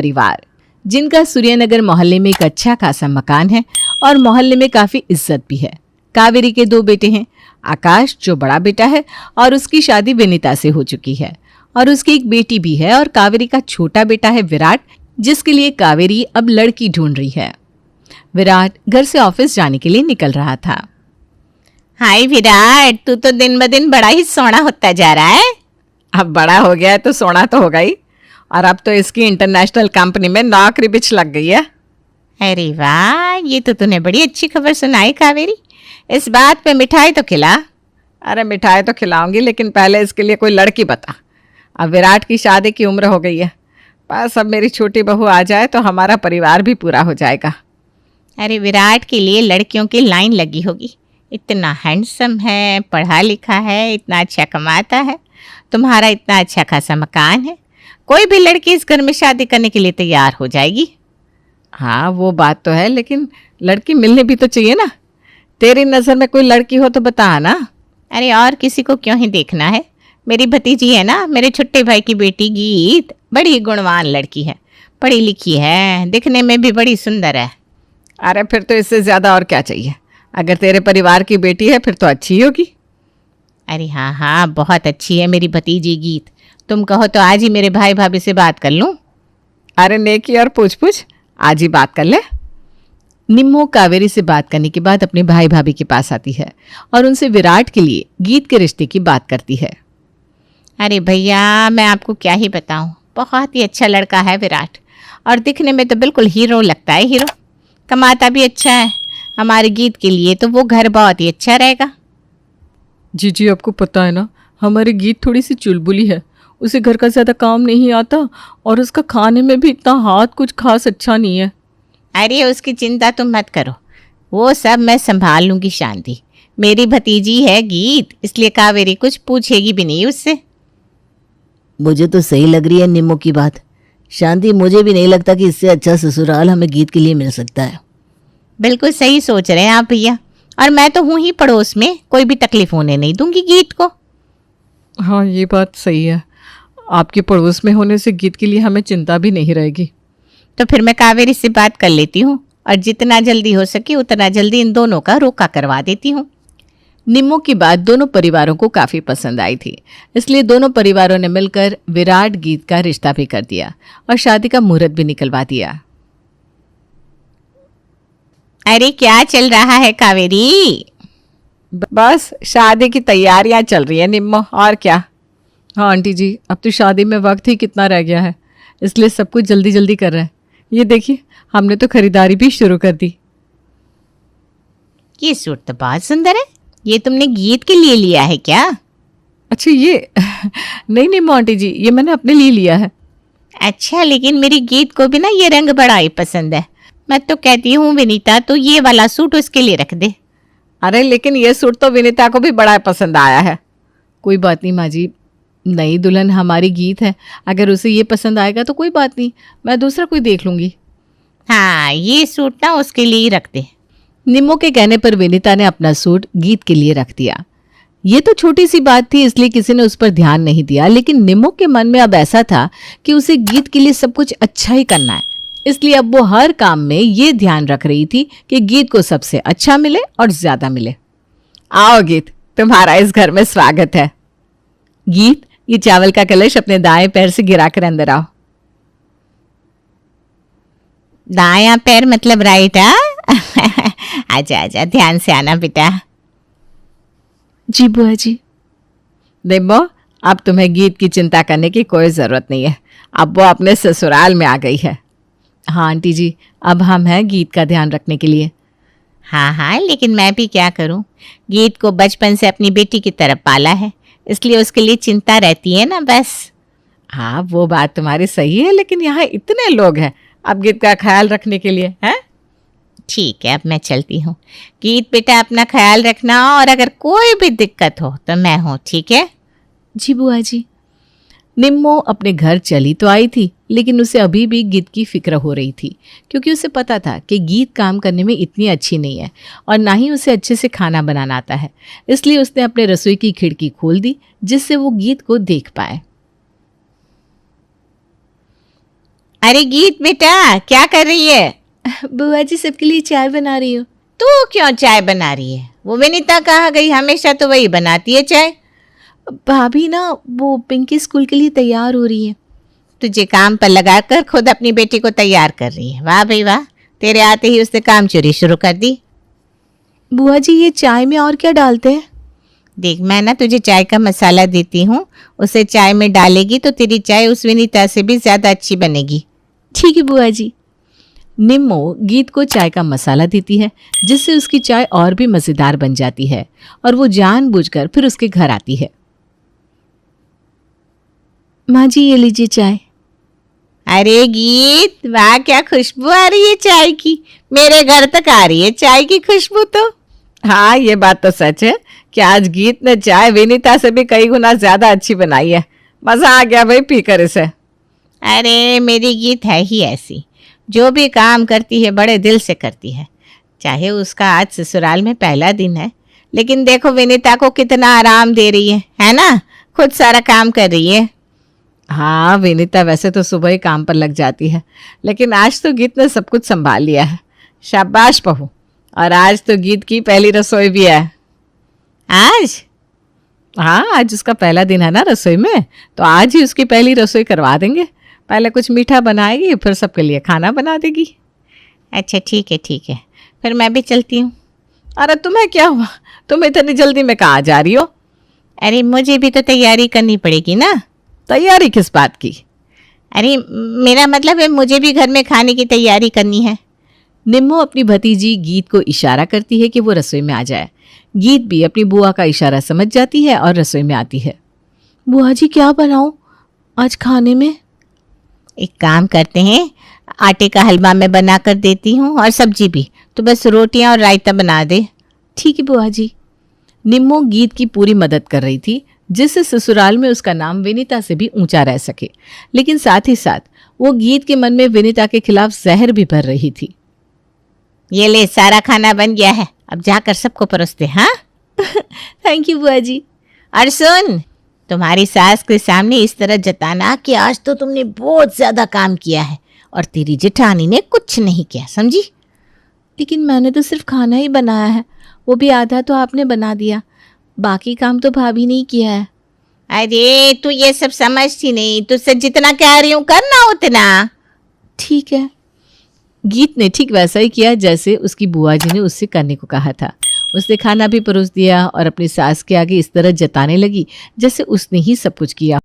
परिवार, जिनका सूर्यनगर मोहल्ले में एक अच्छा खासा मकान है और मोहल्ले में काफी इज्जत भी है। कावेरी के 2 बेटे हैं, आकाश जो बड़ा बेटा है और उसकी शादी विनीता से हो चुकी है, और उसकी एक बेटी भी है, और कावेरी का छोटा बेटा है विराट, जिसके लिए कावेरी अब लड़की ढूंढ रही है। विराट घर से ऑफिस जाने के लिए निकल रहा था। हाय विराट, तू तो दिन ब दिन बड़ा ही सोना होता जा रहा है। अब बड़ा हो गया है तो सोना तो होगा ही, और अब तो इसकी इंटरनेशनल कंपनी में नौकरी भी लग गई है। अरे वाह, ये तो तूने बड़ी अच्छी खबर सुनाई कावेरी। इस बात पे मिठाई तो खिला। अरे मिठाई तो खिलाऊंगी, लेकिन पहले इसके लिए कोई लड़की बता। अब विराट की शादी की उम्र हो गई है, बस अब मेरी छोटी बहू आ जाए तो हमारा परिवार भी पूरा हो जाएगा। अरे विराट के लिए लड़कियों की लाइन लगी होगी। इतना हैंडसम है, पढ़ा लिखा है, इतना अच्छा कमाता है, तुम्हारा इतना अच्छा खासा मकान है, कोई भी लड़की इस घर में शादी करने के लिए तैयार हो जाएगी। हाँ वो बात तो है, लेकिन लड़की मिलने भी तो चाहिए ना। तेरी नज़र में कोई लड़की हो तो बता ना। अरे और किसी को क्यों ही देखना है, मेरी भतीजी है ना, मेरे छोटे भाई की बेटी गीत, बड़ी गुणवान लड़की है, पढ़ी लिखी है, दिखने में भी बड़ी सुंदर है। अरे फिर तो इससे ज़्यादा और क्या चाहिए। अगर तेरे परिवार की बेटी है फिर तो अच्छी ही होगी। अरे हाँ हाँ, बहुत अच्छी है मेरी भतीजी गीत। तुम कहो तो आज ही मेरे भाई भाभी से बात कर लूँ। अरे नेकी और पूछ आज ही बात कर ले। निम्मो कावेरी से बात करने के बाद अपने भाई भाभी के पास आती है और उनसे विराट के लिए गीत के रिश्ते की बात करती है। अरे भैया, मैं आपको क्या ही बताऊं, बहुत ही अच्छा लड़का है विराट, और दिखने में तो बिल्कुल हीरो लगता है, हीरो। कमाता भी अच्छा है। हमारे गीत के लिए तो वो घर बहुत ही अच्छा रहेगा। जी आपको पता है ना, हमारी गीत थोड़ी सी चुलबुली है, उसे घर का ज़्यादा काम नहीं आता, और उसका खाने में भी इतना हाथ कुछ खास अच्छा नहीं है। अरे उसकी चिंता तुम मत करो, वो सब मैं संभाल लूँगी शांति। मेरी भतीजी है गीत, इसलिए कावेरी कुछ पूछेगी भी नहीं उससे। मुझे तो सही लग रही है निम्मो की बात। शांति, मुझे भी नहीं लगता कि इससे अच्छा ससुराल हमें गीत के लिए मिल सकता है। बिल्कुल सही सोच रहे हैं आप भैया, और मैं तो हूँ ही पड़ोस में, कोई भी तकलीफ होने नहीं दूंगी गीत को। हाँ ये बात सही है, आपके पड़ोस में होने से गीत के लिए हमें चिंता भी नहीं रहेगी। तो फिर मैं कावेरी से बात कर लेती हूँ, और जितना जल्दी हो सके उतना जल्दी इन दोनों का रोका करवा देती हूँ। निम्मो की बात दोनों परिवारों को काफी पसंद आई थी, इसलिए दोनों परिवारों ने मिलकर विराट गीत का रिश्ता भी कर दिया और शादी का मुहूर्त भी निकलवा दिया। अरे क्या चल रहा है कावेरी? बस शादी की तैयारियां चल रही है निम्मो, और क्या। हाँ आंटी जी, अब तो शादी में वक्त ही कितना रह गया है, इसलिए सब कुछ जल्दी जल्दी कर रहे हैं। ये देखिए, हमने तो खरीदारी भी शुरू कर दी। ये सूट तो बहुत सुंदर है, ये तुमने गीत के लिए लिया है क्या? अच्छा ये नहीं आंटी जी, ये मैंने अपने लिए लिया है। अच्छा, लेकिन मेरी गीत को भी ना ये रंग बड़ा ही पसंद है। मैं तो कहती हूँ विनीता, तो ये वाला सूट उसके लिए रख दे। अरे लेकिन ये सूट तो विनीता को भी बड़ा पसंद आया है। कोई बात नहीं माँ जी, नई दुल्हन हमारी गीत है, अगर उसे ये पसंद आएगा तो कोई बात नहीं, मैं दूसरा कोई देख लूँगी। हाँ, ये सूट ना उसके लिए ही रख दे। निम्मो के कहने पर विनीता ने अपना सूट गीत के लिए रख दिया। ये तो छोटी सी बात थी, इसलिए किसी ने उस पर ध्यान नहीं दिया, लेकिन निम्मो के मन में अब ऐसा था कि उसे गीत के लिए सब कुछ अच्छा ही करना है, इसलिए अब वो हर काम में ये ध्यान रख रही थी कि गीत को सबसे अच्छा मिले और ज्यादा मिले। आओ गीत, तुम्हारा इस घर में स्वागत है। गीत, ये चावल का कलश अपने दाएं पैर से गिराकर अंदर आओ। दायां पैर मतलब राइट? आजा आजा, ध्यान से आना बेटा। जी बुआ जी। निम्मो, अब तुम्हें गीत की चिंता करने की कोई जरूरत नहीं है, अब वो अपने ससुराल में आ गई है। हाँ आंटी जी, अब हम हैं गीत का ध्यान रखने के लिए। हाँ हाँ, लेकिन मैं भी क्या करूं, गीत को बचपन से अपनी बेटी की तरफ पाला है, इसलिए उसके लिए चिंता रहती है ना बस। हाँ वो बात तुम्हारी सही है, लेकिन यहाँ इतने लोग हैं अब गीत का ख्याल रखने के लिए, हैं? ठीक है, अब मैं चलती हूँ। गीत बेटा अपना ख्याल रखना, और अगर कोई भी दिक्कत हो तो मैं हूँ, ठीक है? जी बुआ जी। निम्मो अपने घर चली तो आई थी, लेकिन उसे अभी भी गीत की फिक्र हो रही थी, क्योंकि उसे पता था कि गीत काम करने में इतनी अच्छी नहीं है और ना ही उसे अच्छे से खाना बनाना आता है। इसलिए उसने अपने रसोई की खिड़की खोल दी, जिससे वो गीत को देख पाए। अरे गीत बेटा, क्या कर रही है? बुआ जी सबके लिए चाय बना रही हूँ। तू क्यों चाय बना रही है? वो विनीता कहाँ गई? हमेशा तो वही बनाती है चाय। भाभी ना वो पिंकी स्कूल के लिए तैयार हो रही है। तुझे काम पर लगाकर खुद अपनी बेटी को तैयार कर रही है। वाह भाई वाह, तेरे आते ही उसने काम चोरी शुरू कर दी। बुआ जी ये चाय में और क्या डालते हैं? देख, मैं ना तुझे चाय का मसाला देती हूँ, उसे चाय में डालेगी तो तेरी चाय उस विनीता से भी ज्यादा अच्छी बनेगी। ठीक है बुआ जी। निम्मो गीत को चाय का मसाला देती है जिससे उसकी चाय और भी मज़ेदार बन जाती है और वो जानबूझकर फिर उसके घर आती है। माँ जी ये लीजिए चाय। अरे गीत, वाह क्या खुशबू आ रही है चाय की। मेरे घर तक आ रही है चाय की खुशबू तो। हाँ, ये बात तो सच है कि आज गीत ने चाय विनीता से भी कई गुना ज्यादा अच्छी बनाई है। मजा आ गया भाई पीकर इसे। अरे मेरी गीत है ही ऐसी, जो भी काम करती है बड़े दिल से करती है। चाहे उसका आज ससुराल में पहला दिन है, लेकिन देखो विनीता को कितना आराम दे रही है ना? खुद सारा काम कर रही है। हाँ, विनीता वैसे तो सुबह ही काम पर लग जाती है, लेकिन आज तो गीत ने सब कुछ संभाल लिया है। शाबाश बहू। और आज तो गीत की पहली रसोई भी है। आज? हाँ, आज उसका पहला दिन है ना रसोई में, तो आज ही उसकी पहली रसोई करवा देंगे। पहले कुछ मीठा बनाएगी, फिर सबके लिए खाना बना देगी। अच्छा ठीक है, फिर मैं भी चलती हूँ। अरे तुम्हें क्या हुआ? तुम इतनी जल्दी में कहाँ जा रही हो? अरे मुझे भी तो तैयारी करनी पड़ेगी ना। तैयारी किस बात की? अरे मेरा मतलब है मुझे भी घर में खाने की तैयारी करनी है। निम्मो अपनी भतीजी गीत को इशारा करती है कि वो रसोई में आ जाए। गीत भी अपनी बुआ का इशारा समझ जाती है और रसोई में आती है। बुआ जी क्या बनाऊं आज खाने में? एक काम करते हैं, आटे का हलवा मैं बना कर देती हूँ और सब्जी भी, तो बस रोटियाँ और रायता बना दे। ठीक है बुआ जी। निम्मो गीत की पूरी मदद कर रही थी जिससे ससुराल में उसका नाम विनीता से भी ऊंचा रह सके, लेकिन साथ ही साथ वो गीत के मन में विनीता के खिलाफ जहर भी भर रही थी। ये ले, सारा खाना बन गया है, अब जाकर सबको परोसते। हाँ थैंक यू बुआ जी। और सुन, तुम्हारी सास के सामने इस तरह जताना कि आज तो तुमने बहुत ज्यादा काम किया है और तेरी जेठानी ने कुछ नहीं किया, समझी? लेकिन मैंने तो सिर्फ खाना ही बनाया है, वो भी आधा तो आपने बना दिया, बाकी काम तो भाभी ने ही किया है। अरे तू ये सब समझती नहीं, तुझसे जितना कह रही हूँ करना उतना। ठीक है। गीत ने ठीक वैसा ही किया जैसे उसकी बुआ जी ने उससे करने को कहा था। उसने खाना भी परोस दिया और अपनी सास के आगे इस तरह जताने लगी जैसे उसने ही सब कुछ किया।